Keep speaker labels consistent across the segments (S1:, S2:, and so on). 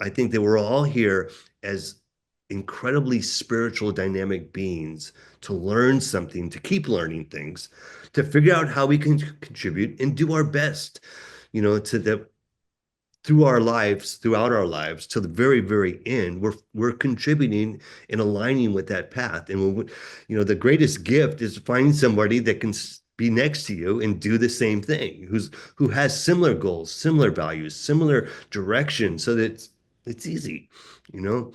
S1: I think that we're all here as incredibly spiritual, dynamic beings to learn something, to keep learning things, to figure out how we can contribute and do our best, to the through our lives, throughout our lives, to the very, very end, we're contributing and aligning with that path. And the greatest gift is finding somebody that can be next to you and do the same thing, who has similar goals, similar values, similar direction, so that it's easy, you know.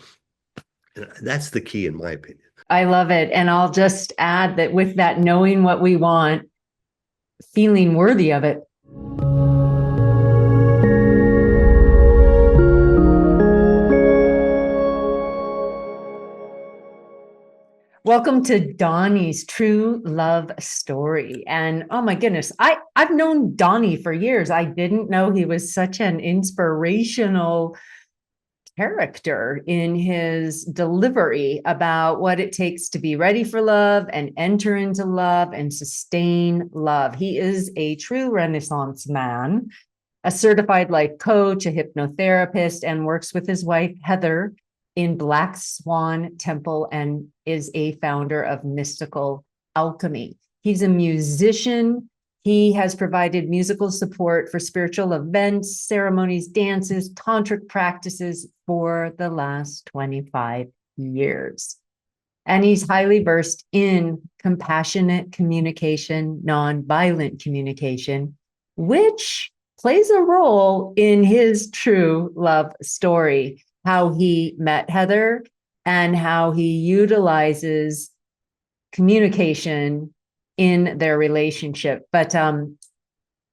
S1: And that's the key, in my opinion.
S2: I love it. And I'll just add that with that, knowing what we want, feeling worthy of it. Welcome to Donny's True Love Story. And oh my goodness, I've known Donny for years. I didn't know he was such an inspirational character in his delivery about what it takes to be ready for love and enter into love and sustain love. He is a true Renaissance man, a certified life coach, a hypnotherapist, and works with his wife, Heather, in Black Swan Temple and is a founder of Mystical Alchemy. He's a musician. He has provided musical support for spiritual events, ceremonies, dances, tantric practices for the last 25 years. And he's highly versed in compassionate communication, nonviolent communication, which plays a role in his true love story, how he met Heather and how he utilizes communication in their relationship. But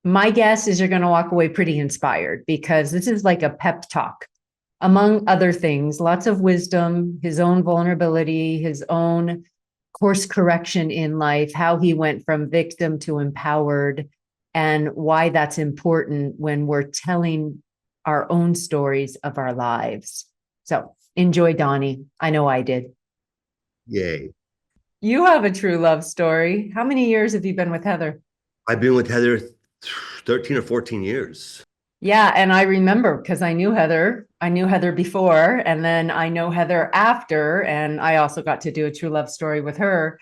S2: my guess is you're going to walk away pretty inspired, because this is like a pep talk, among other things, lots of wisdom, his own vulnerability, his own course correction in life, how he went from victim to empowered, and why that's important when we're telling our own stories of our lives. So enjoy, Donny. I know I did.
S1: Yay.
S2: You have a true love story. How many years have you been with Heather?
S1: I've been with Heather 13 or 14 years.
S2: Yeah, and I remember because I knew Heather. I knew Heather before, and then I know Heather after, and I also got to do a true love story with her.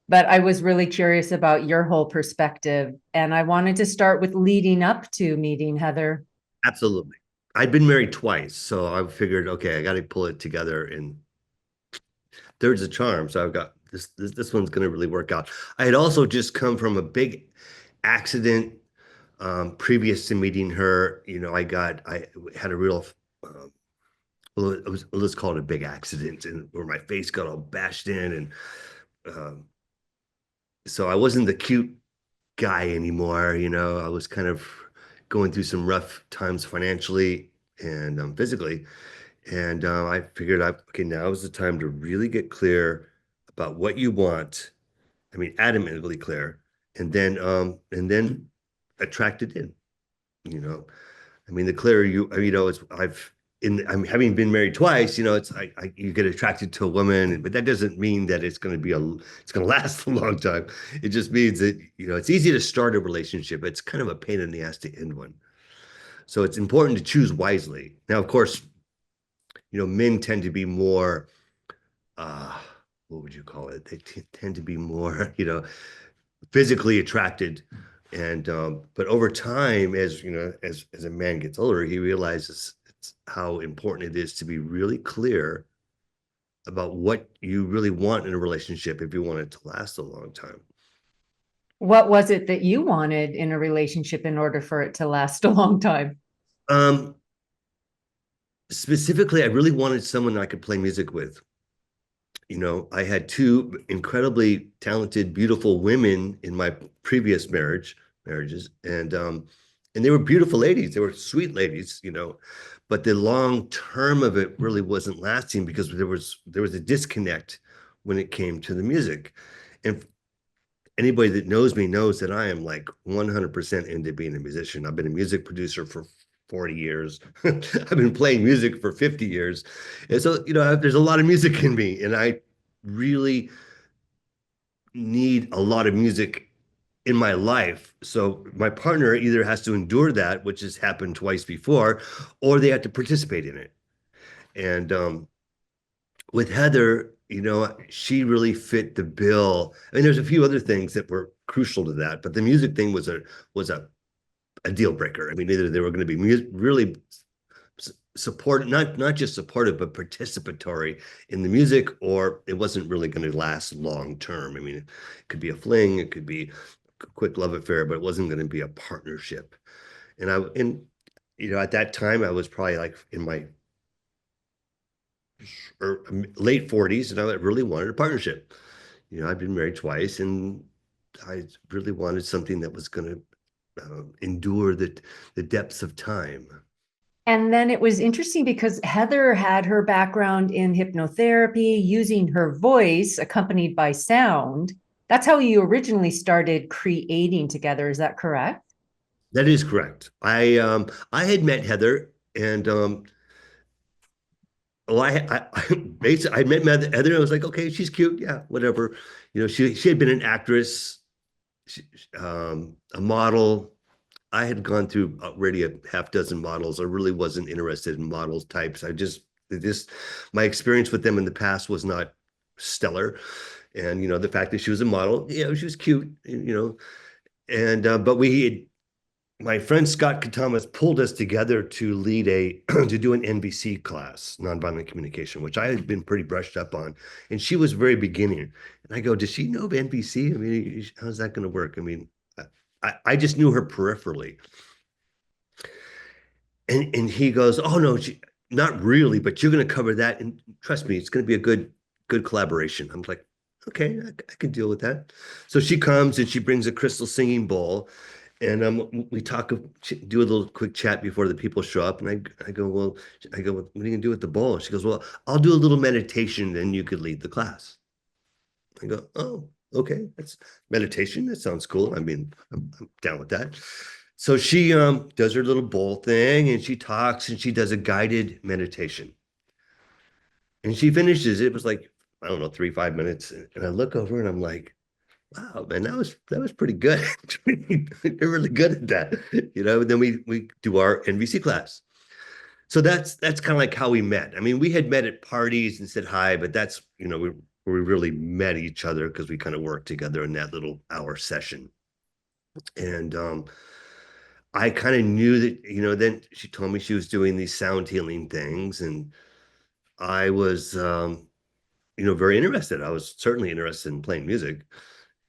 S2: But I was really curious about your whole perspective, and I wanted to start with leading up to meeting Heather.
S1: Absolutely. I'd been married twice, so I figured, okay, I got to pull it together, and third's a charm. So I've got this one's going to really work out. I had also just come from a big accident previous to meeting her. I had a real, well, let's call it a big accident, and where my face got all bashed in, and um, so I wasn't the cute guy anymore. I was kind of going through some rough times financially and physically. And I figured out, okay, now is the time to really get clear about what you want. I mean, adamantly clear, and then attract it in. You know, I mean, the clearer it's I'm having been married twice. It's you get attracted to a woman, but that doesn't mean that it's going to last a long time. It just means that it's easy to start a relationship. It's kind of a pain in the ass to end one. So it's important to choose wisely. Now, of course, men tend to be more, uh, what would you call it? They tend to be more, physically attracted. And but over time, as a man gets older, he realizes how important it is to be really clear about what you really want in a relationship if you want it to last a long time.
S2: What was it that you wanted in a relationship in order for it to last a long time?
S1: Um, Specifically, I really wanted someone I could play music with. I had two incredibly talented, beautiful women in my previous marriages, and they were beautiful ladies. They were sweet ladies, but the long term of it really wasn't lasting because there was a disconnect when it came to the music. And anybody that knows me knows that I am like 100% into being a musician. I've been a music producer for 40 years. I've been playing music for 50 years. And so, there's a lot of music in me, and I really need a lot of music in my life. So my partner either has to endure that, which has happened twice before, or they have to participate in it. And with Heather, she really fit the bill. I mean, there's a few other things that were crucial to that, but the music thing was a deal breaker. I mean, either they were going to be really support, not just supportive, but participatory in the music, or it wasn't really going to last long term. I mean, it could be a fling, it could be a quick love affair, but it wasn't going to be a partnership. And at that time, I was probably like in my late 40s, and I really wanted a partnership. I've been married twice, and I really wanted something that was going to endure the depths of time.
S2: And then it was interesting because Heather had her background in hypnotherapy, using her voice accompanied by sound. That's how you originally started creating together. Is that correct?
S1: That is correct. I had met Heather, and basically I met Heather, and I was like, okay, she's cute, yeah, whatever. She had been an actress, a model. I had gone through already a half dozen models. I really wasn't interested in models types. Just my experience with them in the past was not stellar. And the fact that she was a model, she was cute, and but my friend Scott Katamas pulled us together to lead to do an NVC class, nonviolent communication, which I had been pretty brushed up on, and she was very beginning. And I go, does she know of NVC? I mean, how's that going to work? I mean, I just knew her peripherally, and he goes, oh no, not really, but you're going to cover that, and trust me, it's going to be a good collaboration. I'm like, okay, I can deal with that. So she comes and she brings a crystal singing bowl, and we do a little quick chat before the people show up, and I go, well, what are you gonna do with the bowl? She goes, well, I'll do a little meditation, and you could lead the class. I go, oh, okay, that's meditation. That sounds cool. I mean, I'm down with that. So she does her little bowl thing, and she talks, and she does a guided meditation, and she finishes. It was like, I don't know, 3 5 minutes, and I look over and I'm like, wow, man, that was pretty good. They're really good at that. Then we do our NVC class. So that's kind of like how we met. I mean, we had met at parties and said hi, but that's where we really met each other, because we kind of worked together in that little hour session. And I kind of knew that, then she told me she was doing these sound healing things, and I was very interested. I was certainly interested in playing music,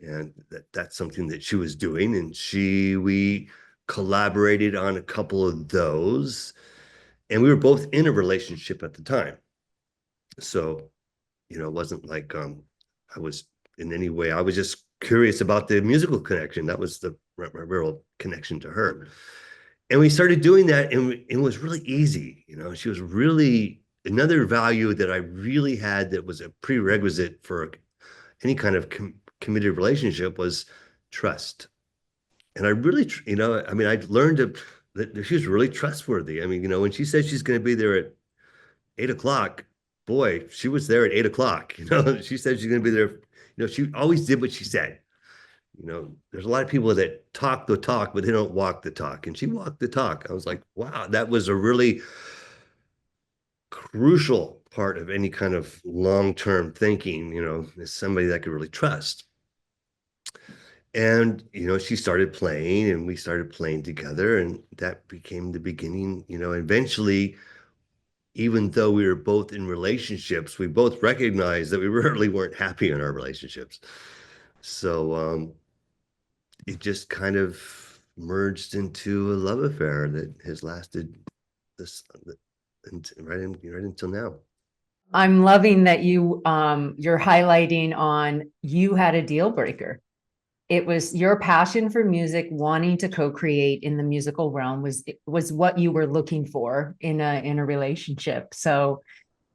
S1: and that's something that she was doing, and we collaborated on a couple of those, and we were both in a relationship at the time. So it wasn't like I was in any way, I was just curious about the musical connection. That was the real connection to her, and we started doing that, and it was really easy. She was really another value that I really had, that was a prerequisite for any kind of committed relationship, was trust. And I really, I mean, I learned that she was really trustworthy. I mean, when she said she's going to be there at 8 o'clock, boy, she was there at 8 o'clock. She said she's going to be there. She always did what she said. There's a lot of people that talk the talk, but they don't walk the talk. And she walked the talk. I was like, wow, that was a really crucial part of any kind of long-term thinking, is somebody that I could really trust. And she started playing, and we started playing together, and that became the beginning. Eventually, even though we were both in relationships, we both recognized that we really weren't happy in our relationships. So it just kind of merged into a love affair that has lasted this right until now.
S2: I'm loving that you're highlighting on you had a deal breaker. It was your passion for music, wanting to co-create in the musical realm was what you were looking for in a relationship. So,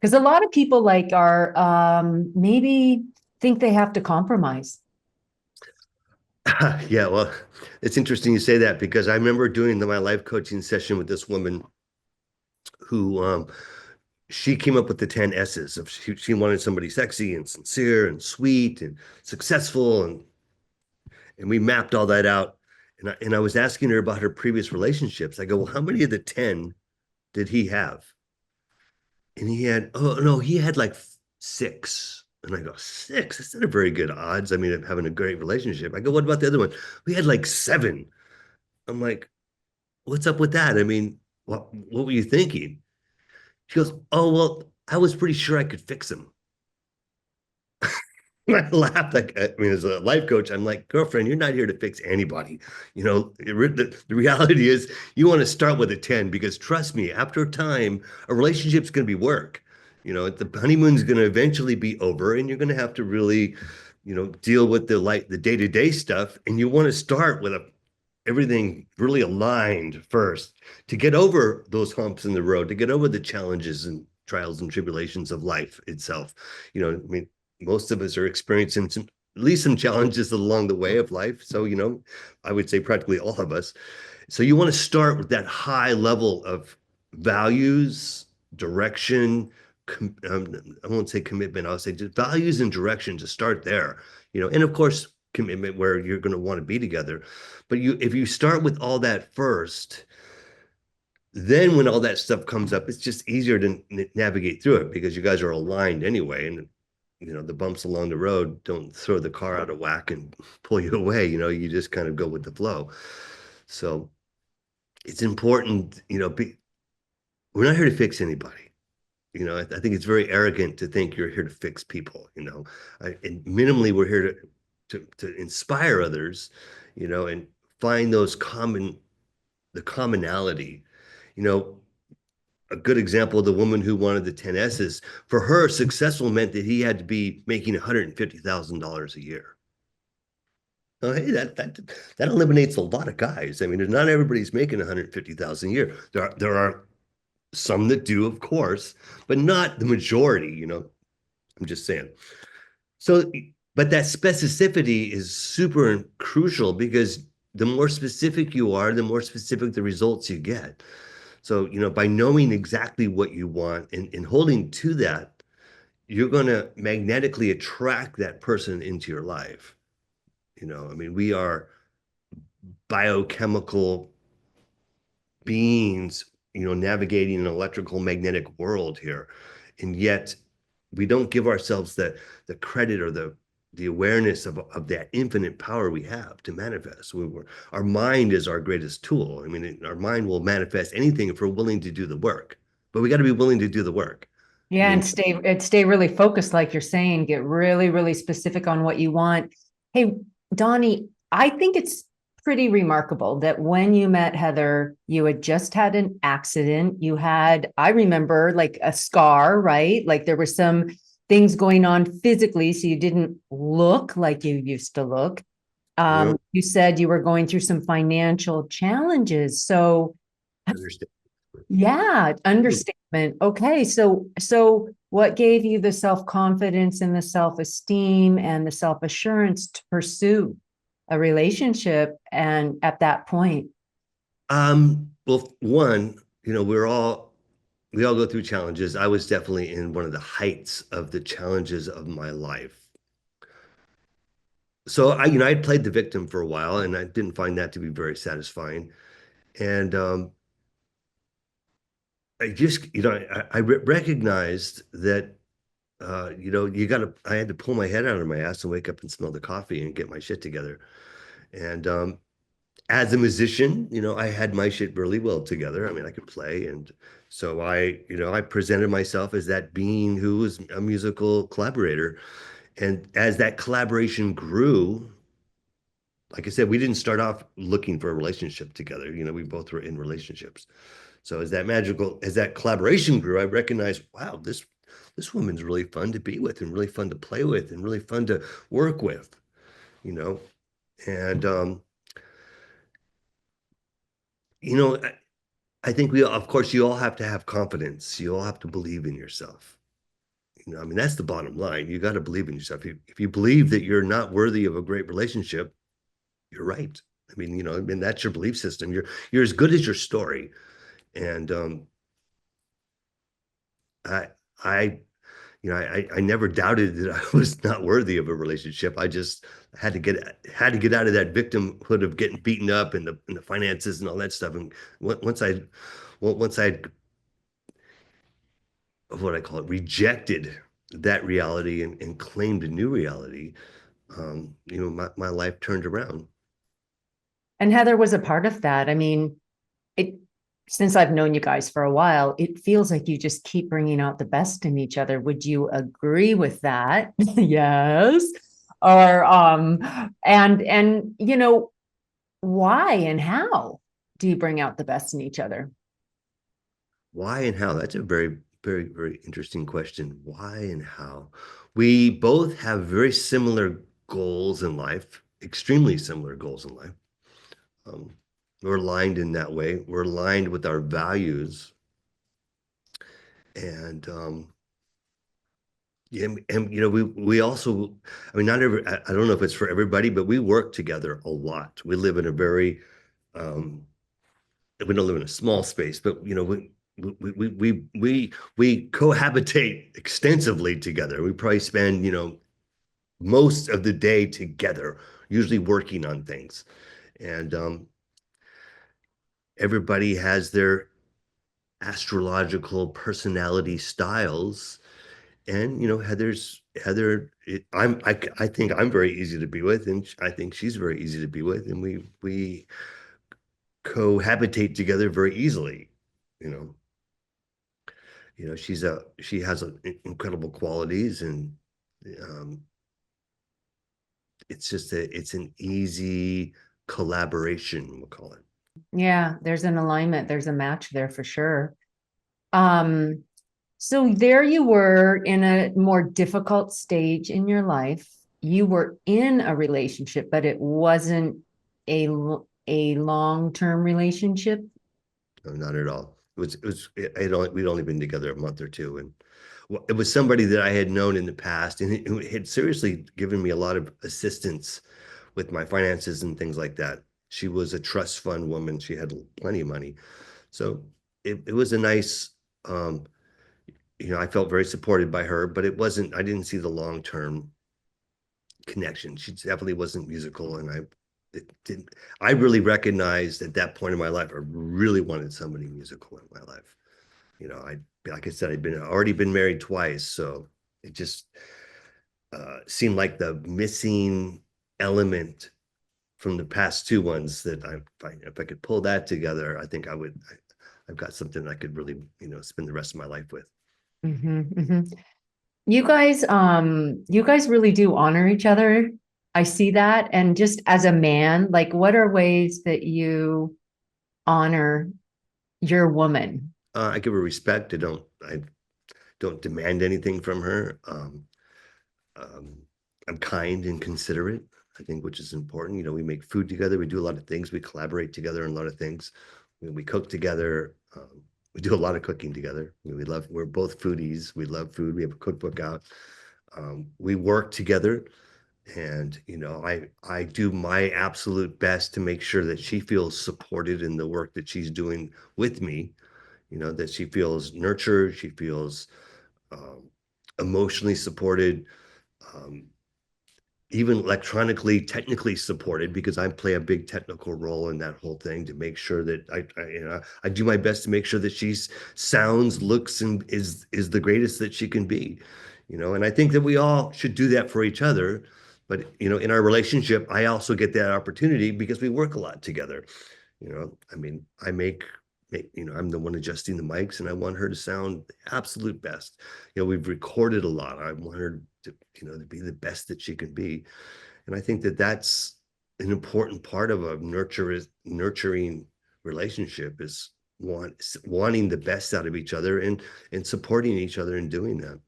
S2: because a lot of people like are maybe think they have to compromise.
S1: Yeah, well, it's interesting you say that, because I remember doing my life coaching session with this woman who she came up with the 10 S's of she wanted somebody sexy and sincere and sweet and successful, and we mapped all that out. And I was asking her about her previous relationships. I go, well, how many of the 10 did he have? and he had, oh no, he had like six. And I go, six? That's not a very good odds. I mean, of having a great relationship. I go, what about the other one? We had like seven. I'm like, what's up with that? I mean, what were you thinking? She goes, oh, well, I was pretty sure I could fix him. I laughed. Like, I mean, as a life coach, I'm like, girlfriend, you're not here to fix anybody. The reality is you want to start with a 10 because trust me, after a time, a relationship's going to be work. The honeymoon's going to eventually be over and you're going to have to really, deal with the day-to-day stuff. And you want to start with everything really aligned first to get over those humps in the road, to get over the challenges and trials and tribulations of life itself. I mean, most of us are experiencing at least some challenges along the way of life. So, I would say practically all of us. So you want to start with that high level of values, direction. I won't say commitment. I'll say just values and direction to start there. And of course, commitment where you're going to want to be together. But if you start with all that first, then when all that stuff comes up, it's just easier to navigate through it because you guys are aligned anyway. And the bumps along the road don't throw the car out of whack and pull you away. You just kind of go with the flow. So it's important, we're not here to fix anybody. I think it's very arrogant to think you're here to fix people. And minimally, we're here to inspire others, and find the commonality. You know, a good example of the woman who wanted the 10S's, for her, successful meant that he had to be making $150,000 a year. Oh, hey, that eliminates a lot of guys. I mean, not everybody's making 150,000 a year. There are some that do, of course, but not the majority. I'm just saying. So, but that specificity is super crucial because the more specific you are, the more specific the results you get. So, by knowing exactly what you want and holding to that, you're going to magnetically attract that person into your life. I mean, we are biochemical beings, navigating an electrical magnetic world here. And yet we don't give ourselves the credit or the awareness of that infinite power we have to manifest. Our mind is our greatest tool. I mean, our mind will manifest anything if we're willing to do the work, but we got to be willing to do the work. I
S2: Yeah,
S1: mean,
S2: and stay really focused, like you're saying, get really, really specific on what you want. Hey, Donnie, I think it's pretty remarkable that when you met Heather, you had just had an accident. You had, I remember, like a scar, right? Like there were some things going on physically, so you didn't look like you used to look.
S1: you
S2: You said you were going through some financial challenges. So
S1: understand.
S2: yeah, understatement. Okay, so what gave you the self-confidence and the self-esteem and the self-assurance to pursue a relationship and at that point?
S1: Well, one, we all go through challenges. I was definitely in one of the heights of the challenges of my life. So I'd played the victim for a while and I didn't find that to be very satisfying. And I just, I recognized that, I had to pull my head out of my ass and wake up and smell the coffee and get my shit together. And as a musician, I had my shit really well together. I mean, I could play. And so I presented myself as that being who was a musical collaborator. And as that collaboration grew, like I said, we didn't start off looking for a relationship together. We both were in relationships. So as that collaboration grew, I recognized, wow, this woman's really fun to be with and really fun to play with and really fun to work with, you know. And you know, I think of course, you all have to have confidence. You all have to believe in yourself. I mean, that's the bottom line. You got to believe in yourself. If you believe that you're not worthy of a great relationship, you're right. I mean, I mean, that's your belief system. You're as good as your story. And I I I never doubted that I was not worthy of a relationship. I just had to get out of that victimhood of getting beaten up and the finances and all that stuff. And once I of what I call it, rejected that reality and claimed a new reality, my life turned around.
S2: And Heather was a part of that. I mean, it since I've known you guys for a while, it feels like you just keep bringing out the best in each other. Would you agree with that? Yes. Or and why and how do you bring out the best in each other?
S1: Why and how? That's a very, very, very interesting question. Why and how? We both have very similar goals in life, extremely similar goals in life. Um, we're aligned in that way. We're aligned with our values. And yeah, and we also, I mean, not every, I don't know if it's for everybody, but we work together a lot. We live in a very, um, we don't live in a small space, but we cohabitate extensively together. We probably spend, most of the day together, usually working on things. And everybody has their astrological personality styles. And I think I'm very easy to be with, and I think she's very easy to be with, and we cohabitate together very easily. You know, she has incredible qualities, and um, it's an easy collaboration, we'll call it.
S2: Yeah, there's an alignment, there's a match there for sure. Um, so there you were in a more difficult stage in your life. You were in a relationship, but it wasn't a long-term relationship.
S1: No, not at all. We'd only been together a month or two, and it was somebody that I had known in the past, and it had seriously given me a lot of assistance with my finances and things like that. She was a trust fund woman. She had plenty of money. So it was a nice, I felt very supported by her, but I didn't see the long-term connection. She definitely wasn't musical. And I really recognized at that point in my life, I really wanted somebody musical in my life. Like I said, already been married twice. So it just seemed like the missing element from the past two ones that if I could pull that together, I think I've got something I could really, spend the rest of my life with.
S2: Mhm, mhm. You guys really do honor each other. I see that. And just as a man, like what are ways that you honor your woman?
S1: I give her respect. I don't demand anything from her. Um, I'm kind and considerate, I think, which is important. We make food together. We do a lot of things. We collaborate together on a lot of things. We cook together. We do a lot of cooking together. We're both foodies. We love food. We have a cookbook out. We work together, and I do my absolute best to make sure that she feels supported in the work that she's doing with me. That she feels nurtured, she feels um, emotionally supported, um, even electronically, technically supported, because I play a big technical role in that whole thing to make sure that I do my best to make sure that she sounds, looks, and is the greatest that she can be. And I think that we all should do that for each other. But in our relationship, I also get that opportunity because we work a lot together. I mean, I'm the one adjusting the mics, and I want her to sound the absolute best. We've recorded a lot. I want her to be the best that she can be. And I think that that's an important part of a nurturing relationship is wanting the best out of each other and supporting each other in doing that.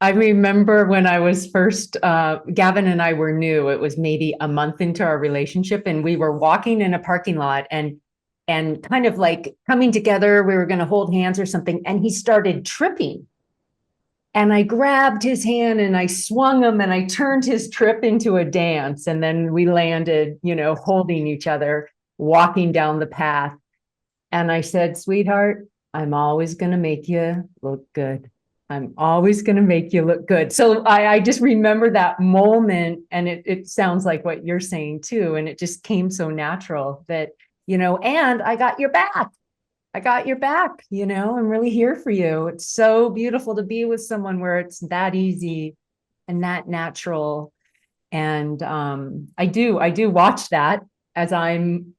S2: I remember when I was first, Gavin and I were new, it was maybe a month into our relationship, and we were walking in a parking lot and kind of like coming together. We were going to hold hands or something, and he started tripping. And I grabbed his hand and I swung him and I turned his trip into a dance. And then we landed, holding each other, walking down the path. And I said, sweetheart, I'm always going to make you look good. I'm always going to make you look good. So I just remember that moment. And it sounds like what you're saying too. And it just came so natural that, and I got your back. I got your back, I'm really here for you. It's so beautiful to be with someone where it's that easy and that natural. And I do watch that as I'm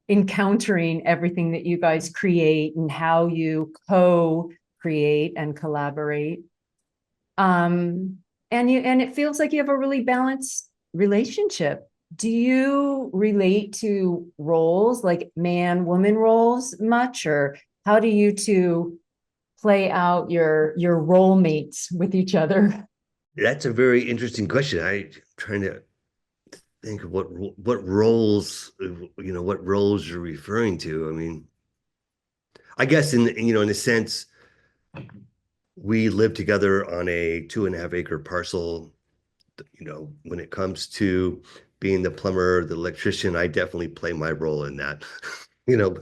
S2: encountering everything that you guys create and how you co-create and collaborate. Um, and it feels like you have a really balanced relationship. Do you relate to roles like man woman roles much, or how do you two play out your role mates with each other?
S1: That's a very interesting question. I'm trying to think of what roles, what roles you're referring to. I mean, I guess in a sense, we live together on a 2.5 acre parcel. When it comes to being the plumber, the electrician, I definitely play my role in that. you know,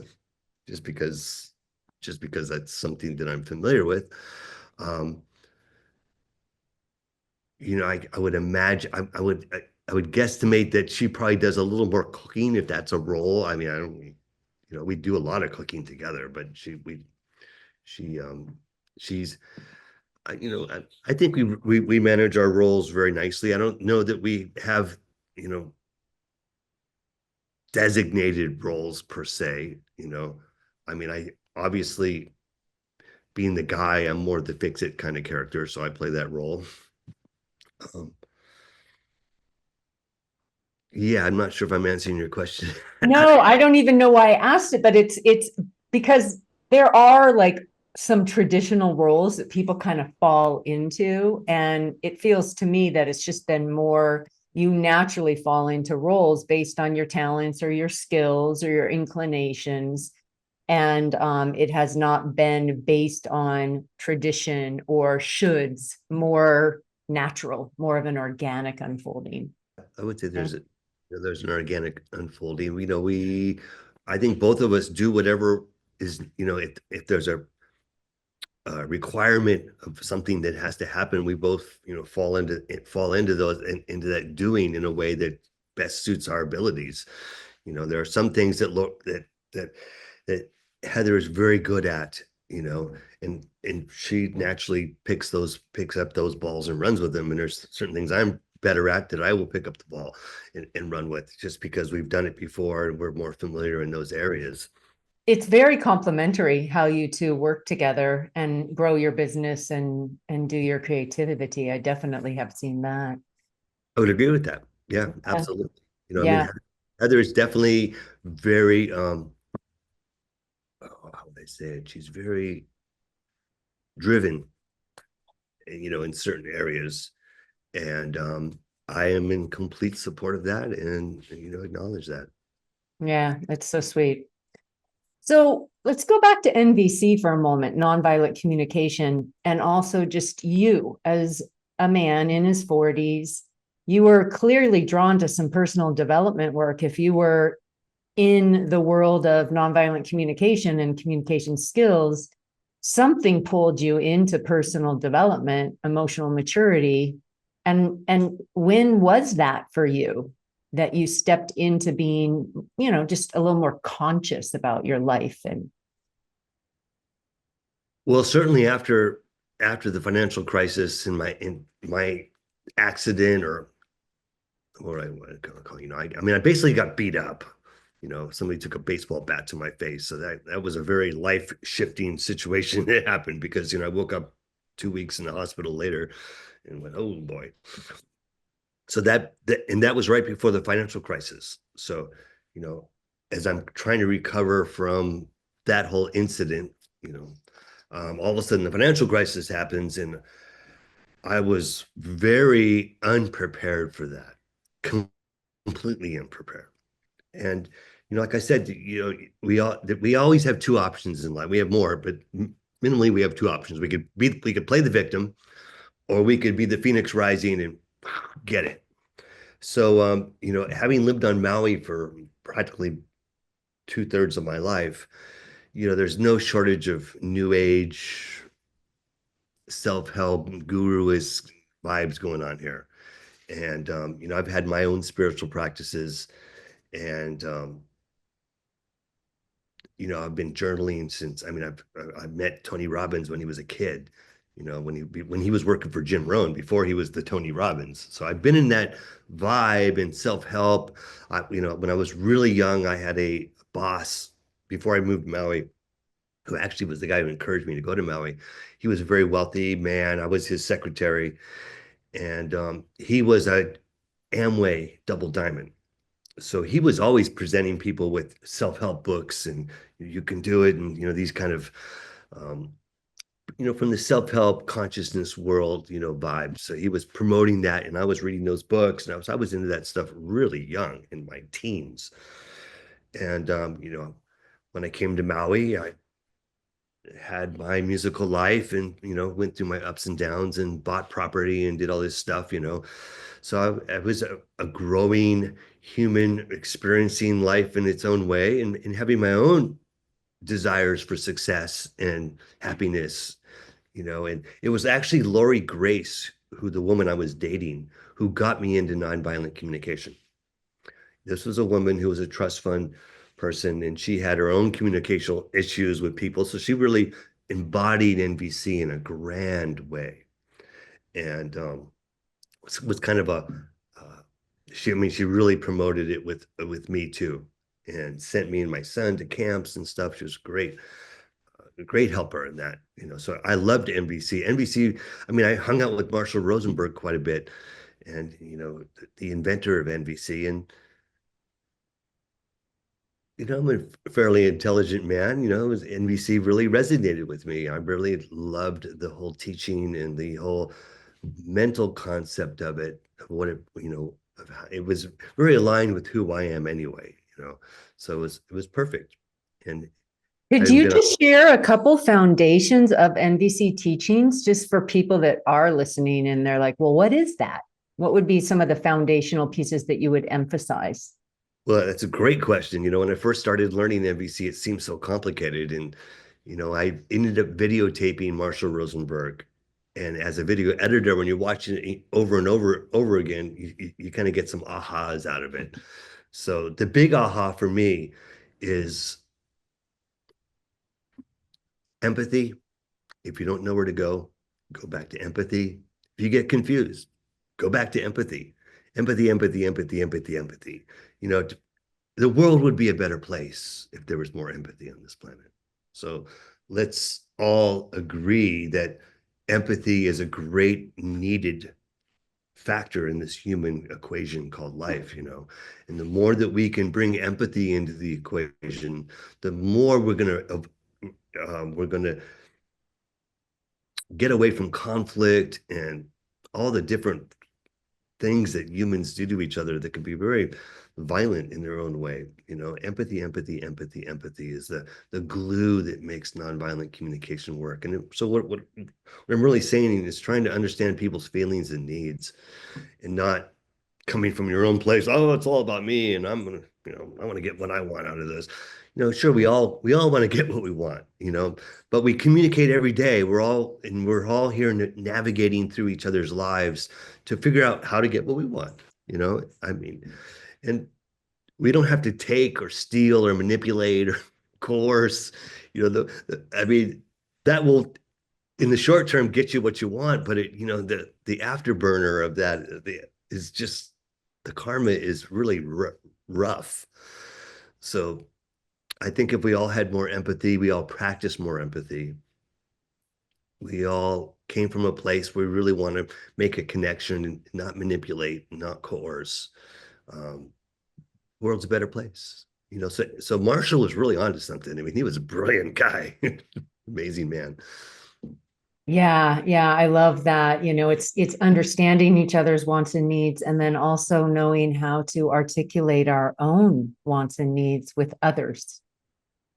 S1: just because that's something that I'm familiar with. Um, I would imagine I would guesstimate that she probably does a little more cooking if that's a role. I mean, I don't, we do a lot of cooking together, but she she's I think we manage our roles very nicely. I don't know that we have, you know, designated roles per se, I mean, I obviously being the guy, I'm more the fix it kind of character, so I play that role. Um, yeah, I'm not sure if I'm answering your question.
S2: No, I don't even know why I asked it, but it's because there are like some traditional roles that people kind of fall into, and it feels to me that it's just been more you naturally fall into roles based on your talents or your skills or your inclinations. And it has not been based on tradition or shoulds, more natural, more of an organic unfolding.
S1: I would say
S2: Yeah.
S1: there's an organic unfolding. I think both of us do whatever is, if there's a requirement of something that has to happen, we both, fall into those into that doing in a way that best suits our abilities. There are some things that Heather is very good at, and she naturally picks up those balls and runs with them. And there's certain things I'm better at that I will pick up the ball and run with, just because we've done it before and we're more familiar in those areas.
S2: It's very complementary how you two work together and grow your business and do your creativity. I definitely have seen that.
S1: I would agree with that. Yeah,
S2: Uh,
S1: absolutely. I mean,
S2: yeah.
S1: Heather is definitely very, how would I say it? She's very driven, in certain areas. And I am in complete support of that and, acknowledge that.
S2: Yeah, it's so sweet. So let's go back to NVC for a moment, nonviolent communication, and also just you as a man in his 40s. You were clearly drawn to some personal development work if you were in the world of nonviolent communication and communication skills. Something pulled you into personal development, emotional maturity. And when was that for you, that you stepped into being, just a little more conscious about your life? And
S1: Well, certainly after the financial crisis and my accident, or what I want to call, I mean, I basically got beat up. Somebody took a baseball bat to my face. So that was a very life shifting situation that happened, because, I woke up 2 weeks in the hospital later and went, oh boy. So that was right before the financial crisis. So, you know, as I'm trying to recover from that whole incident, all of a sudden the financial crisis happens, and I was very unprepared for that, completely unprepared. And like I said, we always have two options in life. We have more, but minimally we have two options. We could play the victim, or we could be the phoenix rising and get it. So, having lived on Maui for practically 2/3 of my life, there's no shortage of new age self-help guru-ish vibes going on here. And, I've had my own spiritual practices, and, I've been journaling since, I mean, I met Tony Robbins when he was a kid, when he was working for Jim Rohn before he was the Tony Robbins. So I've been in that vibe and self-help. When I was really young, I had a boss before I moved to Maui, who actually was the guy who encouraged me to go to Maui. He was a very wealthy man. I was his secretary, and he was a Amway double diamond. So he was always presenting people with self-help books and you can do it, and these kind of um, from the self-help consciousness world, vibes. So he was promoting that, and I was reading those books, and I was into that stuff really young in my teens. And when I came to Maui, I had my musical life and went through my ups and downs and bought property and did all this stuff. So I was a growing human experiencing life in its own way, and having my own desires for success and happiness. And it was actually Lori Grace, who the woman I was dating, who got me into nonviolent communication. This was a woman who was a trust fund person, and she had her own communicational issues with people. So she really embodied NVC in a grand way. And was kind of I mean, she really promoted it with me too, and sent me and my son to camps and stuff. She was great, a great helper in that. So I loved NVC. NVC, I mean, I hung out with Marshall Rosenberg quite a bit, and the inventor of NVC. And I'm a fairly intelligent man. NVC really resonated with me. I really loved the whole teaching and the whole mental concept of it, of what it was very aligned with who I am anyway. So it was perfect. And
S2: Could
S1: having
S2: you
S1: been on,
S2: just share a couple foundations of NVC teachings just for people that are listening and they're like, well, what is that? What would be some of the foundational pieces that you would emphasize?
S1: well, that's a great question. When I first started learning NVC, it seemed so complicated. And, I ended up videotaping Marshall Rosenberg. And as a video editor, when you're watching it over and over again, you kind of get some ahas out of it. So the big aha for me is empathy. If you don't know where to go back to empathy. If you get confused, go back to empathy. Empathy, empathy, empathy, empathy, empathy. You know, the world would be a better place if there was more empathy on this planet. So let's all agree that empathy is a great needed factor in this human equation called life. And the more that we can bring empathy into the equation, the more we're gonna get away from conflict and all the different things that humans do to each other that can be very violent in their own way. Empathy, empathy, empathy, empathy is the glue that makes nonviolent communication work. And so what I'm really saying is trying to understand people's feelings and needs, and not coming from your own place. Oh, it's all about me, and I want to get what I want out of this. Sure, we all want to get what we want, but we communicate every day. We're all here navigating through each other's lives to figure out how to get what we want. I mean, and we don't have to take or steal or manipulate or coerce. I mean, that will in the short term get you what you want, but the afterburner of that is just the karma is really rough. So I think if we all had more empathy, we all practice more empathy, we all came from a place where we really want to make a connection and not manipulate, not coerce. Um, World's a better place. So Marshall was really onto something. I mean, he was a brilliant guy, amazing man.
S2: Yeah, yeah, I love that. It's understanding each other's wants and needs, and then also knowing how to articulate our own wants and needs with others,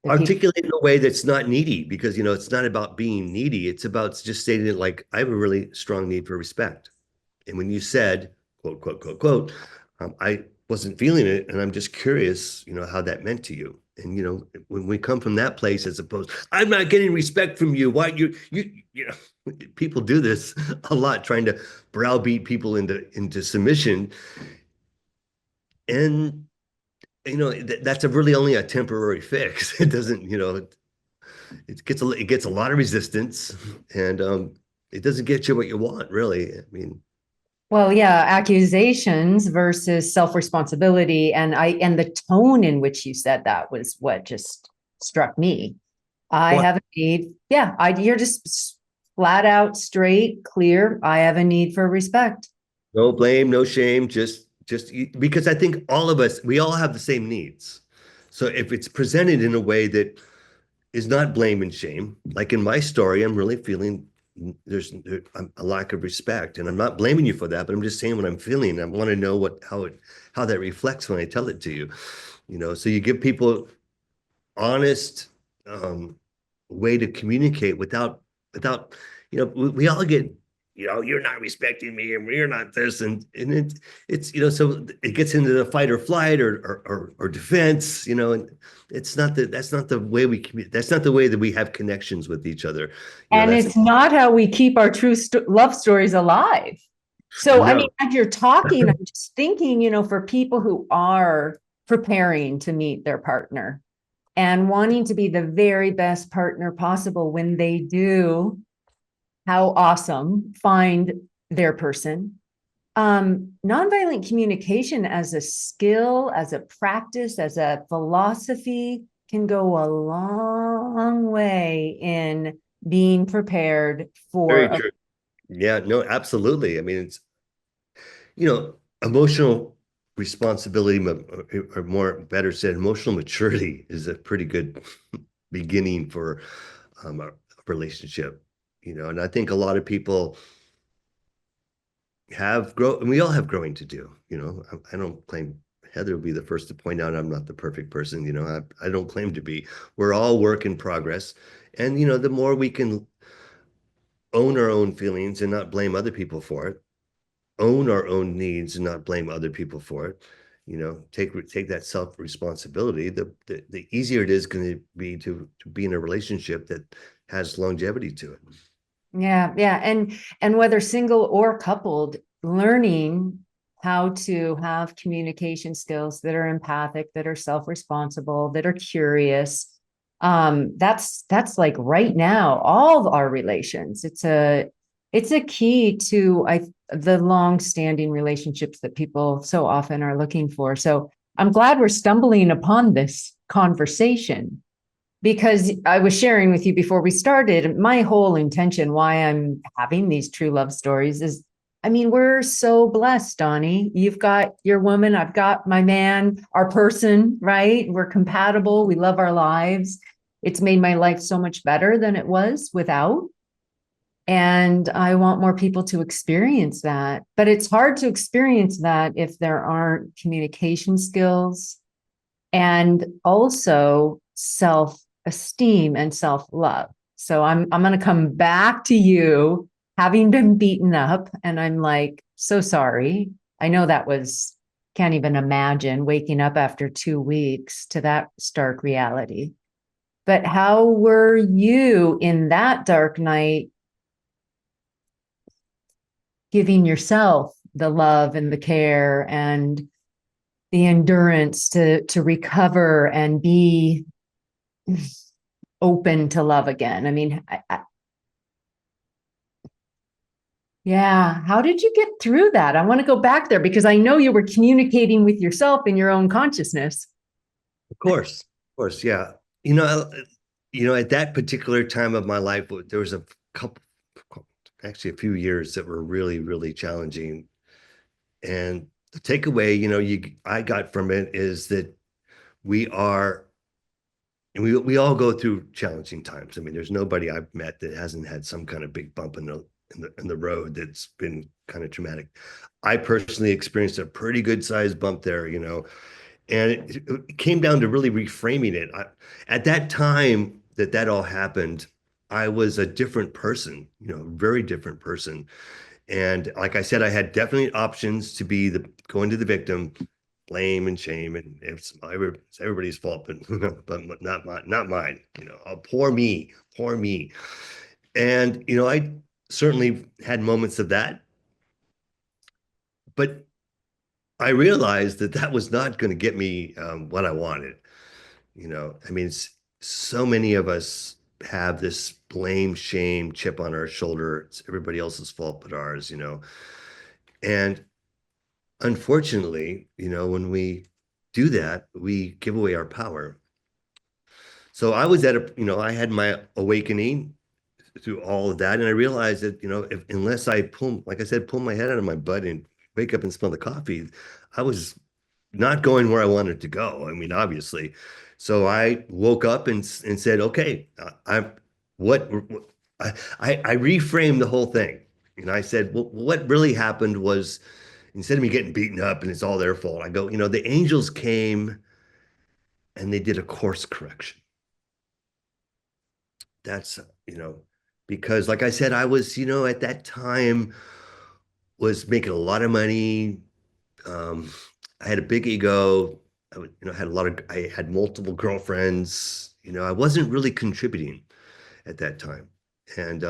S2: the people.
S1: Articulate in a way that's not needy, because it's not about being needy. It's about just stating it like, I have a really strong need for respect. And when you said, quote, quote, quote, quote, I wasn't feeling it, and I'm just curious, how that meant to you. And when we come from that place, as opposed, I'm not getting respect from you. Why people do this a lot, trying to browbeat people into submission. And that's a really only a temporary fix. It doesn't, it gets a lot of resistance, and it doesn't get you what you want, really. I mean,
S2: Well, yeah, accusations versus self-responsibility. And the tone in which you said that was what just struck me. I
S1: well,
S2: have a need. Yeah, you're just flat out straight, clear. I have a need for respect.
S1: no blame, no shame, just because I think all of us, we all have the same needs. So if it's presented in a way that is not blame and shame, like in my story, I'm really feeling there's a lack of respect, and I'm not blaming you for that, but I'm just saying what I'm feeling. I want to know how that reflects when I tell it to you. So you give people honest way to communicate without we all get you're not respecting me and you're not this and it's so it gets into the fight or flight or defense, and that's not the way we communicate. That's not the way that we have connections with each other.
S2: And
S1: That's
S2: it's not how we keep our true love stories alive. So, I mean,
S1: no.
S2: as you're talking, I'm just thinking, for people who are preparing to meet their partner and wanting to be the very best partner possible when they do, how awesome, find their person. Nonviolent communication as a skill, as a practice, as a philosophy can go a long way in being prepared
S1: Very
S2: for.
S1: true. Yeah, no, absolutely. I mean, it's emotional responsibility, or more better said, emotional maturity is a pretty good beginning for a relationship. And I think a lot of people and we all have growing to do. I don't claim. Heather will be the first to point out I'm not the perfect person. I don't claim to be. We're all work in progress. And, the more we can own our own feelings and not blame other people for it, own our own needs and not blame other people for it, take that self responsibility, the easier it is going to be to be in a relationship that has longevity to it.
S2: Yeah, yeah. And whether single or coupled, learning how to have communication skills that are empathic, that are self-responsible, that are curious. That's like right now, all of our relations. It's a key to the long-standing relationships that people so often are looking for. So I'm glad we're stumbling upon this conversation, because I was sharing with you before we started, my whole intention why I'm having these true love stories is, I mean, we're so blessed, Donny. You've got your woman, I've got my man, our person, right? We're compatible, we love our lives. It's made my life so much better than it was without. And I want more people to experience that. But it's hard to experience that if there aren't communication skills and also self-esteem and self-love. So I'm going to come back to you having been beaten up, and I'm like, so sorry. I know that was, can't even imagine waking up after 2 weeks to that stark reality. But how were you in that dark night giving yourself the love and the care and the endurance to recover and be open to love again? I mean, yeah. How did you get through that? I want to go back there because I know you were communicating with yourself in your own consciousness.
S1: Of course, yeah. You know, at that particular time of my life, there was a couple, actually a few years that were really, really challenging. And the takeaway, I got from it is that we are, and we all go through challenging times. I mean, there's nobody I've met that hasn't had some kind of big bump in the road that's been kind of traumatic. I personally experienced a pretty good sized bump there, and it came down to really reframing it. At that time that all happened, I was a different person, very different person. And like I said, I had definitely options to be going to the victim, blame and shame, and it's everybody's fault, but but not mine. Oh, poor me, poor me. And I certainly had moments of that, but I realized that that was not going to get me what I wanted. I mean, so many of us have this blame, shame chip on our shoulder. It's everybody else's fault but ours, And unfortunately, when we do that, we give away our power. So I was I had my awakening through all of that. And I realized that, unless I like I said, pull my head out of my butt and wake up and smell the coffee, I was not going where I wanted to go. I mean, obviously. So I woke up and said, okay, what, I reframed the whole thing. And I said, well, what really happened was instead of me getting beaten up and it's all their fault, I go, the angels came and they did a course correction. That's, you know, because like I said, I was, at that time was making a lot of money. Um, I had a big ego. I had multiple girlfriends. I wasn't really contributing at that time. And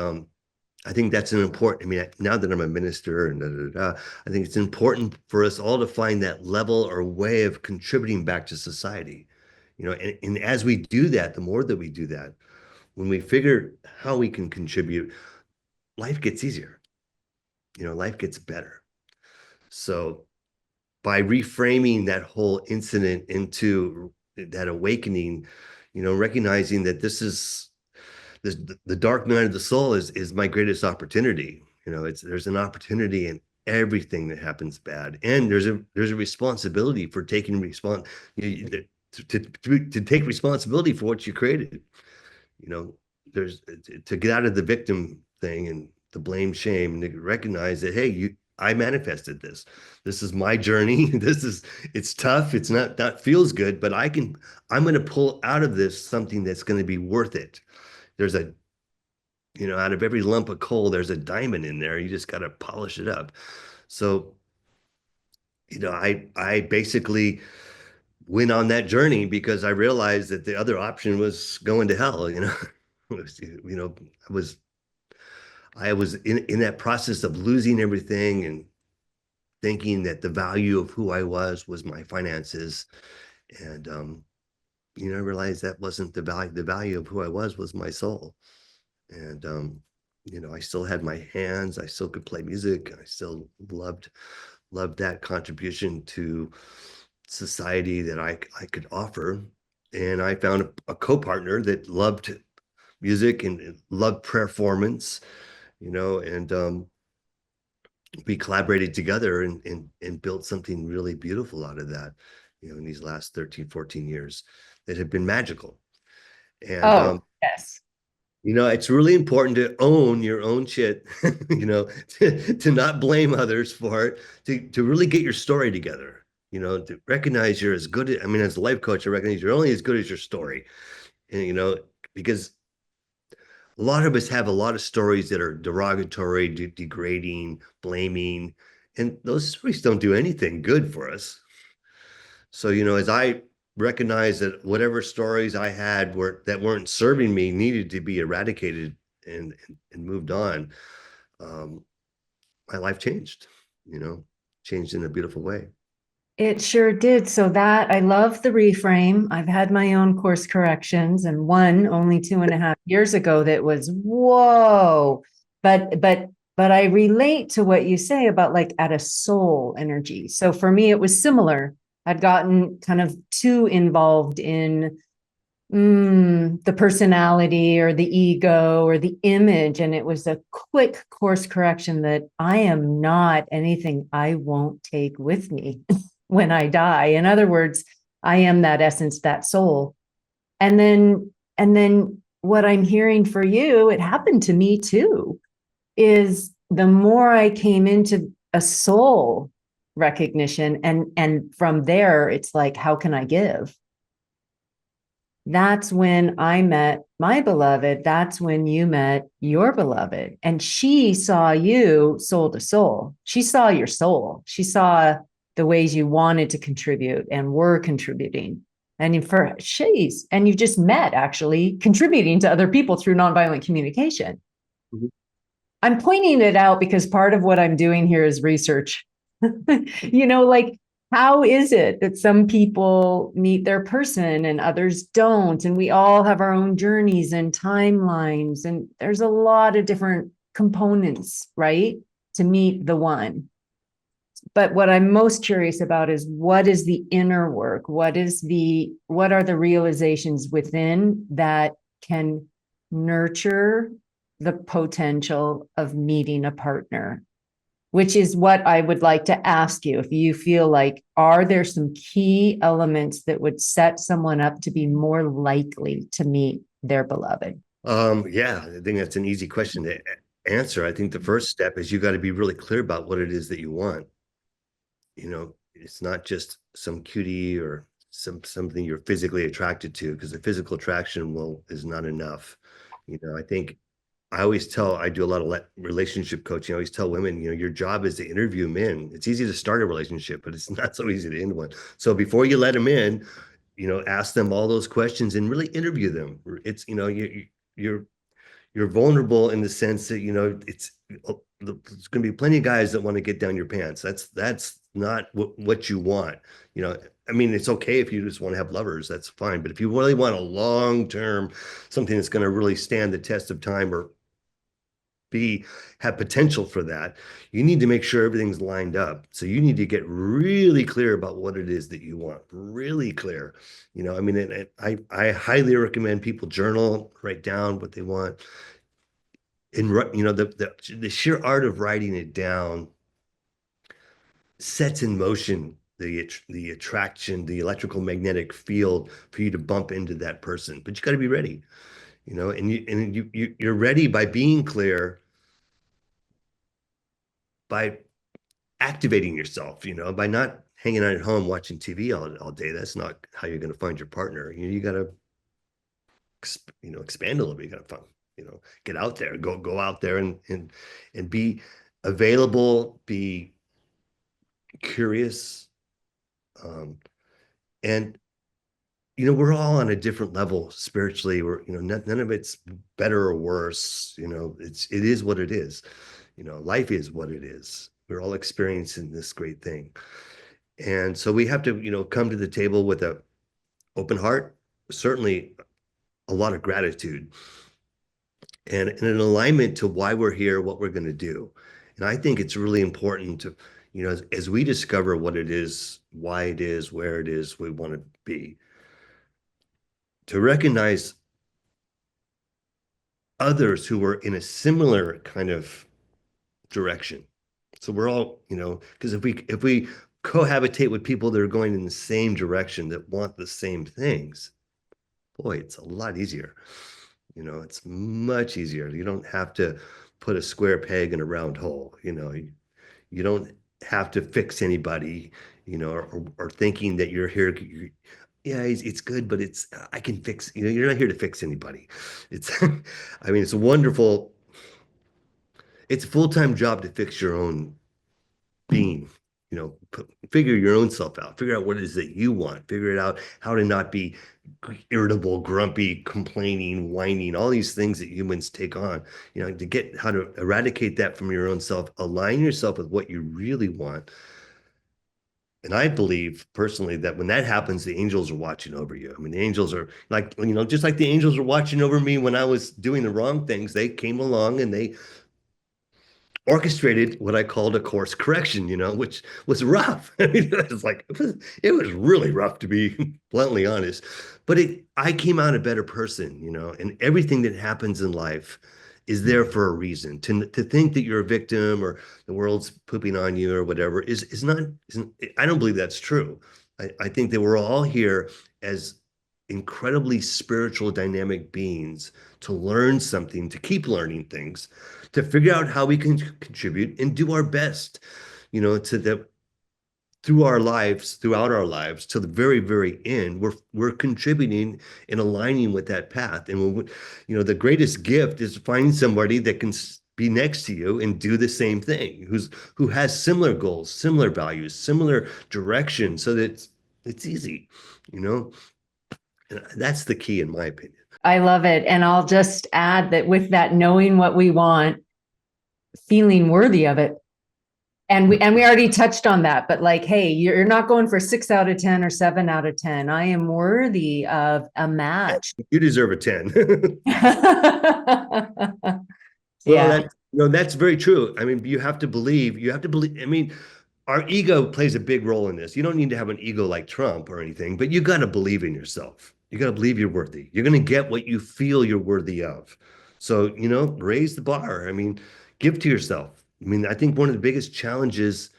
S1: I think that's an important, I mean, now that I'm a minister and I think it's important for us all to find that level or way of contributing back to society. And as we do that, the more that we do that, when we figure how we can contribute, life gets easier. Life gets better. So by reframing that whole incident into that awakening, recognizing that this the dark night of the soul is my greatest opportunity. There's an opportunity in everything that happens bad, and there's a responsibility for taking to take responsibility for what you created. you know, there's to get out of the victim thing and the blame, shame, and to recognize that, hey, I manifested this. This is my journey. It's tough. It's not feels good, but I'm going to pull out of this something that's going to be worth it. There's out of every lump of coal, there's a diamond in there. You just got to polish it up. So, I basically went on that journey because I realized that the other option was going to hell. I was in that process of losing everything and thinking that the value of who I was my finances. And I realized that wasn't the value. The value of who I was my soul. And I still had my hands, I still could play music, I still loved that contribution to society that I could offer. And I found a co-partner that loved music and loved performance, and we collaborated together and built something really beautiful out of that, in these last 13, 14 years that have been magical. And
S2: Oh, yes.
S1: it's really important to own your own shit, to not blame others for it, to really get your story together, to recognize you're as good. I mean, as a life coach, I recognize you're only as good as your story. And, because a lot of us have a lot of stories that are derogatory, degrading, blaming, and those stories don't do anything good for us. So, as I recognize that whatever stories I had that weren't serving me needed to be eradicated and moved on, um, my life changed, changed in a beautiful way.
S2: It sure did. So that I love the reframe. I've had my own course corrections and one only 2.5 years ago that was whoa. But I relate to what you say about like at a soul energy. So for me, it was similar. I'd gotten kind of too involved in the personality or the ego or the image. And it was a quick course correction that I am not anything I won't take with me when I die. In other words, I am that essence, that soul. And then what I'm hearing for you, it happened to me too, is the more I came into a soul recognition and from there it's like, how can I give? That's when I met my beloved. That's when you met your beloved. And she saw you soul to soul. She saw your soul. She saw the ways you wanted to contribute and were contributing. And and you just met actually contributing to other people through nonviolent communication.
S1: Mhm.
S2: I'm pointing it out because part of what I'm doing here is research. Like how is it that some people meet their person and others don't? And we all have our own journeys and timelines, and there's a lot of different components, right, to meet the one. But what I'm most curious about is what is the inner work? What are the realizations within that can nurture the potential of meeting a partner? Which is what I would like to ask you. If you feel like, are there some key elements that would set someone up to be more likely to meet their beloved?
S1: Yeah, I think that's an easy question to answer. I think the first step is you got to be really clear about what it is that you want. It's not just some cutie or something you're physically attracted to, because the physical attraction will is not enough. I think I do a lot of relationship coaching. I always tell women, your job is to interview men. It's easy to start a relationship, but it's not so easy to end one. So before you let them in, ask them all those questions and really interview them. It's, you're you're vulnerable in the sense that there's going to be plenty of guys that want to get down your pants. That's not what you want. I mean, it's okay if you just want to have lovers, that's fine. But if you really want a long term, something that's going to really stand the test of time or be have potential for that, you need to make sure everything's lined up. So you need to get really clear about what it is that you want, really clear. I mean, I highly recommend people journal, write down what they want. And the sheer art of writing it down sets in motion the attraction, the electrical magnetic field for you to bump into that person. But you got to be ready, you're ready by being clear, by activating yourself, by not hanging out at home watching TV all day. That's not how you're going to find your partner. You got to expand a little bit. You got to find, get out there, go out there and be available, be curious. Um, and we're all on a different level spiritually. We're, none of it's better or worse. It is what it is. Life is what it is. We're all experiencing this great thing. And so we have to, come to the table with a open heart, certainly a lot of gratitude and an alignment to why we're here, what we're going to do. And I think it's really important to, as we discover what it is, why it is, where it is we want to be, to recognize others who are in a similar kind of direction. So we're all, because if we cohabitate with people that are going in the same direction, that want the same things, boy, it's a lot easier. It's much easier. You don't have to put a square peg in a round hole. You don't have to fix anybody, or thinking that you're here. Yeah, it's good, but I can fix. You're not here to fix anybody. It's, I mean, it's a wonderful. It's a full-time job to fix your own being. Figure your own self out. Figure out what it is that you want. Figure it out how to not be irritable, grumpy, complaining, whining, all these things that humans take on. To get how to eradicate that from your own self, align yourself with what you really want. And I believe personally that when that happens, the angels are watching over you. I mean, the angels are like, just like the angels are watching over me when I was doing the wrong things, they came along and they orchestrated what I called a course correction, which was rough. I mean, it was really rough, to be bluntly honest. But I came out a better person, and everything that happens in life is there for a reason. To think that you're a victim or the world's pooping on you or whatever is not, isn't, I don't believe that's true. I think that we're all here as incredibly spiritual, dynamic beings to learn something, to keep learning things, to figure out how we can contribute and do our best, to the throughout our lives to the very, very end. We're contributing and aligning with that path. And the greatest gift is finding somebody that can be next to you and do the same thing, who has similar goals, similar values, similar direction, so that it's easy, you know. And that's the key, in my opinion.
S2: I love it. And I'll just add that with that knowing what we want, feeling worthy of it, And we already touched on that, but like, hey, you're not going for 6 out of 10 or 7 out of 10. I am worthy of a match.
S1: You deserve a 10. Well,
S2: Yeah.
S1: that's very true. I mean, you have to believe. I mean, our ego plays a big role in this. You don't need to have an ego like Trump or anything, but you got to believe in yourself. You got to believe you're worthy. You're going to get what you feel you're worthy of. So, raise the bar. I mean, give to yourself. I mean, I think one of the biggest challenges,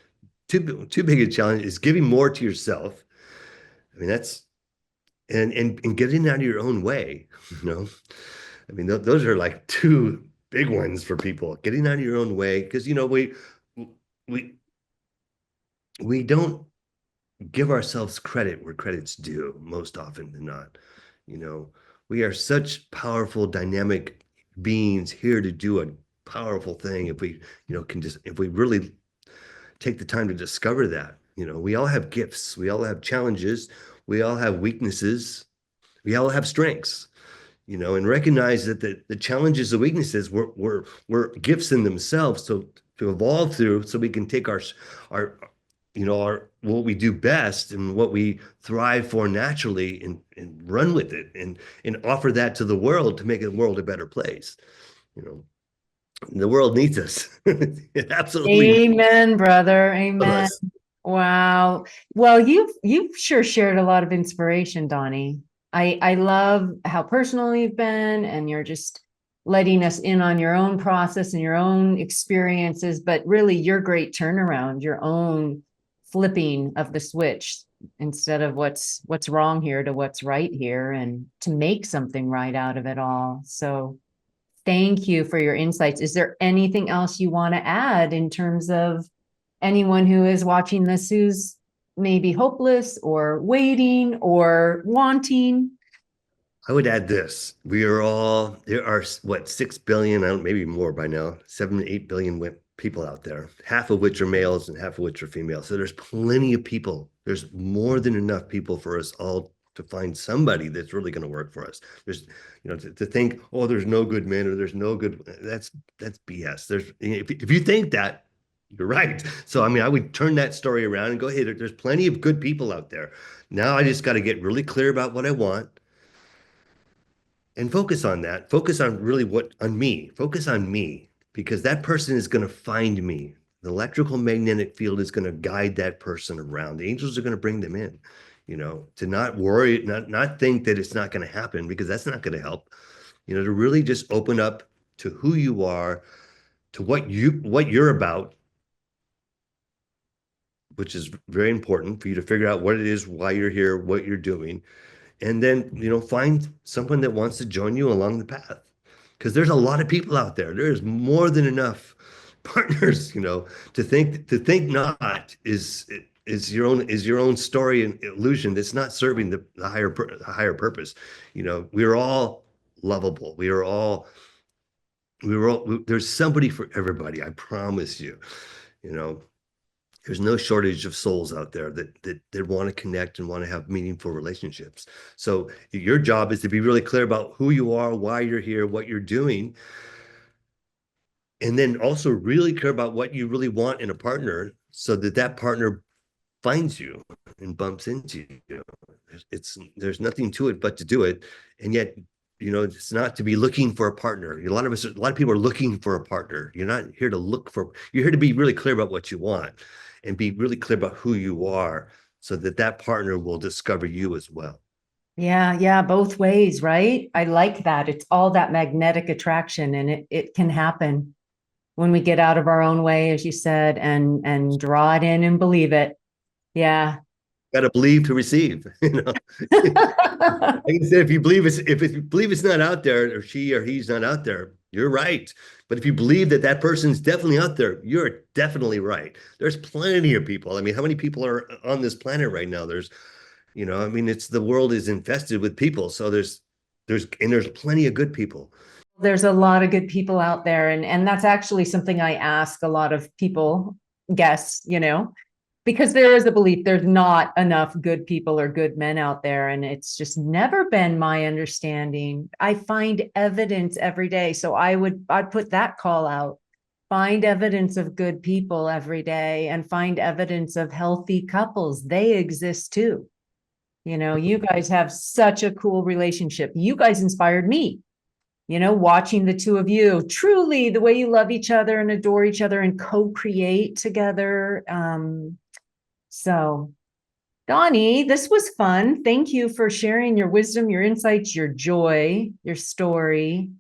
S1: too big a challenge, is giving more to yourself. I mean, that's and getting out of your own way, you know. I mean, those are like two big ones for people. Getting out of your own way, because we we don't give ourselves credit where credit's due most often than not. You know, we are such powerful, dynamic beings here to do a powerful thing if we, can just if we really take the time to discover that. We all have gifts, we all have challenges, we all have weaknesses, we all have strengths. And recognize that the challenges and weaknesses were gifts in themselves, so to evolve through, so we can take our our what we do best and what we thrive for naturally, and run with it, and offer that to the world to make the world a better place. You know, the world needs us. It absolutely needs
S2: Amen, brother. Amen.
S1: us.
S2: Wow. Well, you've sure shared a lot of inspiration, Donnie. I love how personal you've been, and you're just letting us in on your own process and your own experiences, but really your great turnaround, your own flipping of the switch instead of what's wrong here to what's right here, and to make something right out of it all. So thank you for your insights. Is there anything else you want to add in terms of anyone who is watching this who's maybe hopeless or waiting or wanting?
S1: I would add this. There are what, 6 billion, I don't, maybe more by now, 7, 8 billion people out there, half of which are males and half of which are females. So there's plenty of people. There's more than enough people for us all to find somebody that's really going to work for us. To think, oh, there's no good men, or there's no good, that's BS. If you think that, you're right. So, I mean, I would turn that story around and go, hey, there's plenty of good people out there. Now I just got to get really clear about what I want and focus on that. Focus on really on me. Focus on me, because that person is going to find me. The electrical magnetic field is going to guide that person around. The angels are going to bring them in, to not worry, not think that it's not going to happen, because that's not going to help. To really just open up to who you are, to what you're about, which is very important for you to figure out what it is, why you're here, what you're doing, and then find someone that wants to join you along the path, because there's a lot of people out there. There's more than enough partners. To think not is your own story and illusion that's not serving the higher purpose. We're all lovable. There's somebody for everybody, I promise you. you know there's no shortage of souls out there that want to connect and want to have meaningful relationships. So your job is to be really clear about who you are, why you're here, what you're doing, and then also really care about what you really want in a partner, so that that partner finds you and bumps into you. There's nothing to it but to do it. And yet, it's not to be looking for a partner. A lot of people are looking for a partner. You're here to be really clear about what you want, and be really clear about who you are, so that that partner will discover you as well.
S2: Yeah, yeah, both ways, right? I like that. It's all that magnetic attraction, and it can happen when we get out of our own way, as you said, and draw it in and believe it. Yeah.
S1: Got to believe to receive. Like I said, if you believe it's not out there, or she or he's not out there, you're right. But if you believe that that person's definitely out there, you're definitely right. There's plenty of people. I mean, how many people are on this planet right now? I mean, the world is infested with people. So there's plenty of good people.
S2: There's a lot of good people out there, and that's actually something I ask a lot of people, guests, because there is a belief there's not enough good people or good men out there, and it's just never been my understanding. I find evidence every day, so I'd put that call out. Find evidence of good people every day and find evidence of healthy couples. They exist too. You know, you guys have such a cool relationship. You guys inspired me, you know, watching the two of you, truly the way you love each other and adore each other and co-create together. So Donny, this was fun. Thank you for sharing your wisdom, your insights, your joy, your story.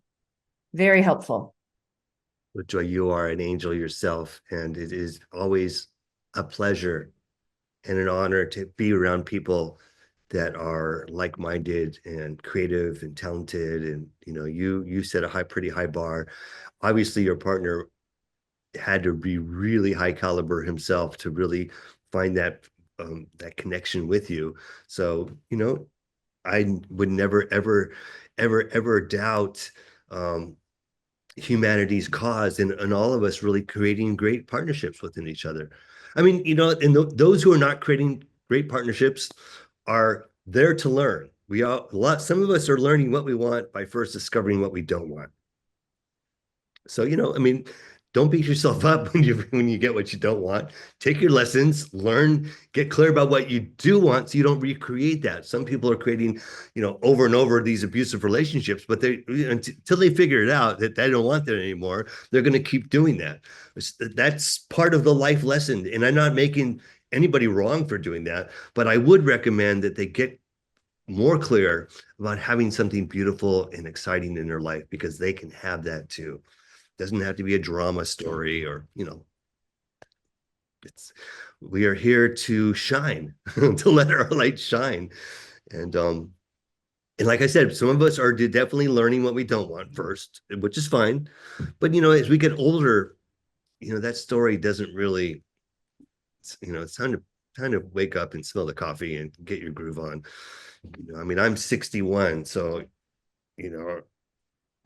S2: Very helpful.
S1: Well, Joy, you are an angel yourself, and it is always a pleasure and an honor to be around people that are like-minded and creative and talented. And you set a pretty high bar. Obviously, your partner had to be really high caliber himself to really find that connection with you. So I would never ever doubt humanity's cause and all of us really creating great partnerships within each other. I mean, and those who are not creating great partnerships are there to learn. Some of us are learning what we want by first discovering what we don't want. So, I mean, don't beat yourself up when you get what you don't want. Take your lessons, learn, get clear about what you do want so you don't recreate that. Some people are creating, over and over these abusive relationships, but until they figure it out that they don't want that anymore, they're going to keep doing that. That's part of the life lesson. And I'm not making anybody wrong for doing that, but I would recommend that they get more clear about having something beautiful and exciting in their life, because they can have that too. Doesn't have to be a drama story, or it's we are here to shine, to let our light shine. And like I said, some of us are definitely learning what we don't want first, which is fine. But as we get older, that story doesn't really, it's time to wake up and smell the coffee and get your groove on. I mean, I'm 61, so you know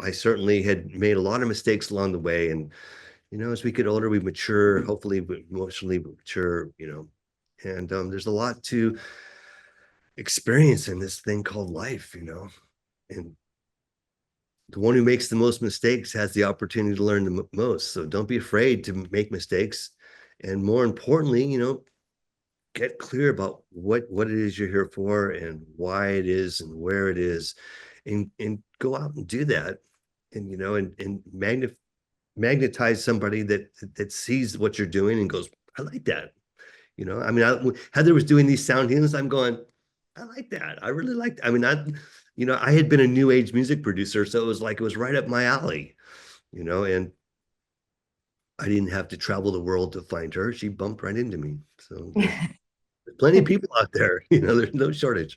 S1: I certainly had made a lot of mistakes along the way. And, as we get older, we mature, hopefully emotionally mature, and there's a lot to experience in this thing called life, and the one who makes the most mistakes has the opportunity to learn the most. So don't be afraid to make mistakes. And more importantly, get clear about what it is you're here for and why it is and where it is, and go out and do that. And magnetize somebody that sees what you're doing and goes, I like that. I mean, Heather was doing these sound healings. I'm going, I like that. I really liked. I mean, I had been a new age music producer, so it was right up my alley. And I didn't have to travel the world to find her. She bumped right into me. So there's plenty of people out there. There's no shortage.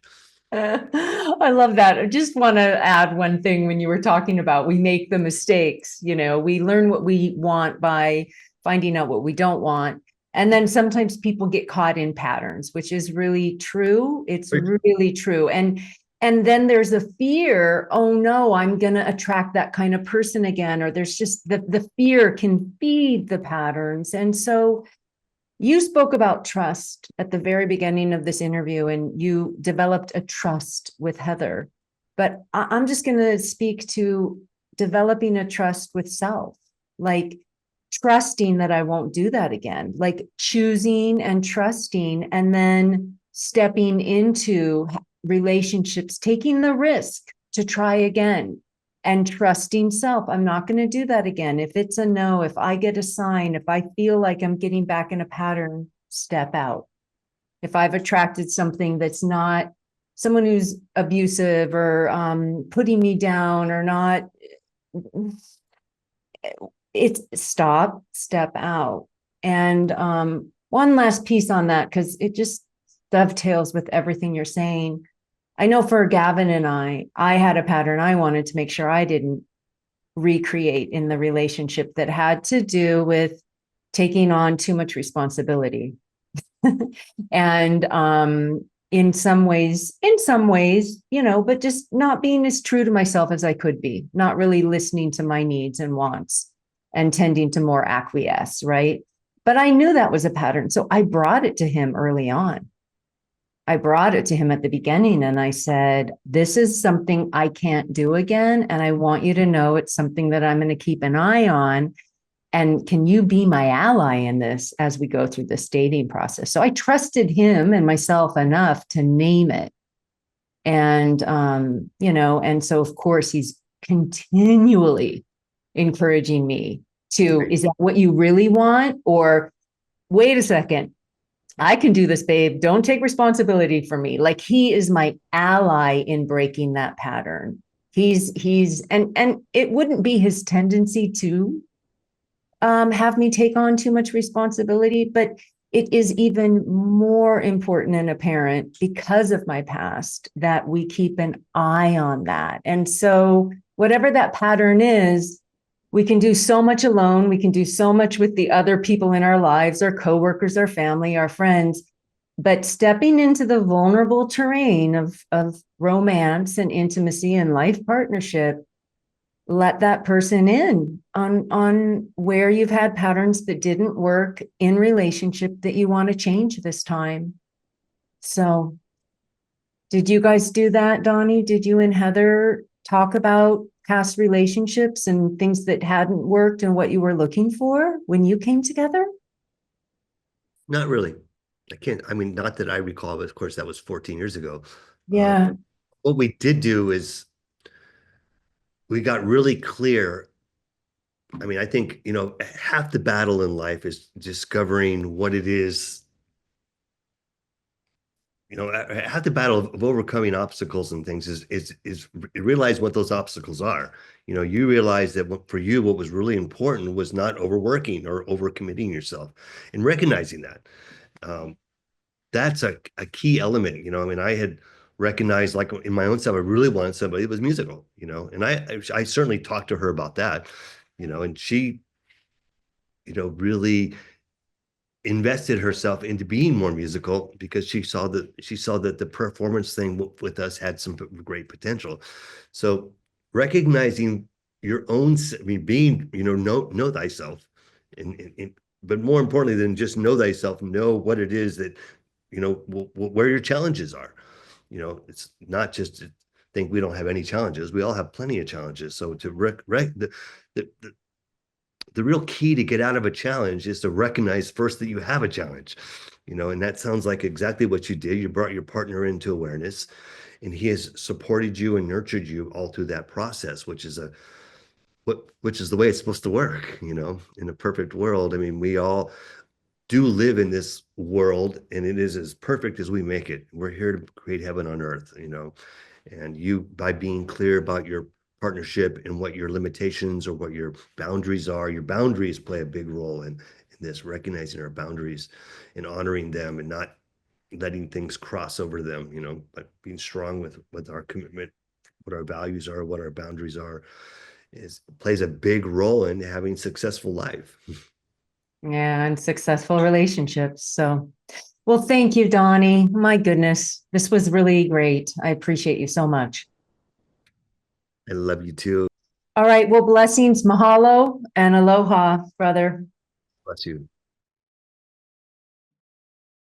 S2: I love that. I just want to add one thing when you were talking about we make the mistakes, we learn what we want by finding out what we don't want. And then sometimes people get caught in patterns, which is really true. It's really true. And then there's a fear, oh no, I'm going to attract that kind of person again. Or there's just the fear can feed the patterns. And so you spoke about trust at the very beginning of this interview, and you developed a trust with Heather. But I'm just going to speak to developing a trust with self, like trusting that I won't do that again, like choosing and trusting, and then stepping into relationships, taking the risk to try again, and trusting self. I'm not going to do that again. If it's a no, if I get a sign, if I feel like I'm getting back in a pattern, step out. If I've attracted something that's not someone who's abusive or putting me down or not, it's step out. And one last piece on that, because it just dovetails with everything you're saying. I know for Gavin and I had a pattern I wanted to make sure I didn't recreate in the relationship that had to do with taking on too much responsibility. And in some ways, but just not being as true to myself as I could be, not really listening to my needs and wants and tending to more acquiesce, right? But I knew that was a pattern. So I brought it to him early on. I brought it to him at the beginning and I said, this is something I can't do again. And I want you to know it's something that I'm going to keep an eye on. And can you be my ally in this as we go through this dating process? So I trusted him and myself enough to name it. And, and so of course he's continually encouraging me to,
S1: Great.
S2: is that what you really want? Or wait a second, I can do this, babe. Don't take responsibility for me. Like he is my ally in breaking that pattern. And it wouldn't be his tendency to have me take on too much responsibility, but it is even more important and apparent because of my past that we keep an eye on that. And so, whatever that pattern is, we can do so much alone. We can do so much with the other people in our lives, our coworkers, our family, our friends. But stepping into the vulnerable terrain of romance and intimacy and life partnership, let that person in on where you've had patterns that didn't work in relationship that you want to change this time. So did you guys do that, Donnie? Did you and Heather talk about past relationships and things that hadn't worked and what you were looking for when you came together?
S1: Not really. I can't, I mean, not that I recall, but of course that was 14 years ago. Uh,
S2: Yeah.
S1: what we did do is we got really clear. I mean, I think, half the battle in life is discovering what it is, half the battle of overcoming obstacles and things is realize what those obstacles are. You realize that for you, what was really important was not overworking or overcommitting yourself and recognizing that. Um, that's a key element. I mean, I had recognized, like, in my own self, I really wanted somebody that was musical, and I certainly talked to her about that, and she, really invested herself into being more musical because she saw that the performance thing with us had some great potential. So recognizing your own, I mean, being, know thyself, but more importantly than just know thyself, know what it is that, where your challenges are. It's not just to think we don't have any challenges. We all have plenty of challenges. So to the real key to get out of a challenge is to recognize first that you have a challenge. And that sounds like exactly what you did. You brought your partner into awareness, and he has supported you and nurtured you all through that process, which is the way it's supposed to work. In a perfect world, I mean, we all do live in this world, and it is as perfect as we make it. We're here to create heaven on earth, and you, by being clear about your partnership and what your limitations or what your boundaries are, your boundaries play a big role in this, recognizing our boundaries and honoring them and not letting things cross over them, but being strong with our commitment, what our values are, what our boundaries are, is plays a big role in having successful life.
S2: Yeah, and successful relationships. So, well, thank you, Donnie. My goodness, this was really great. I appreciate you so much.
S1: I love you too.
S2: All right. Well, blessings, mahalo, and aloha, brother.
S1: Bless you.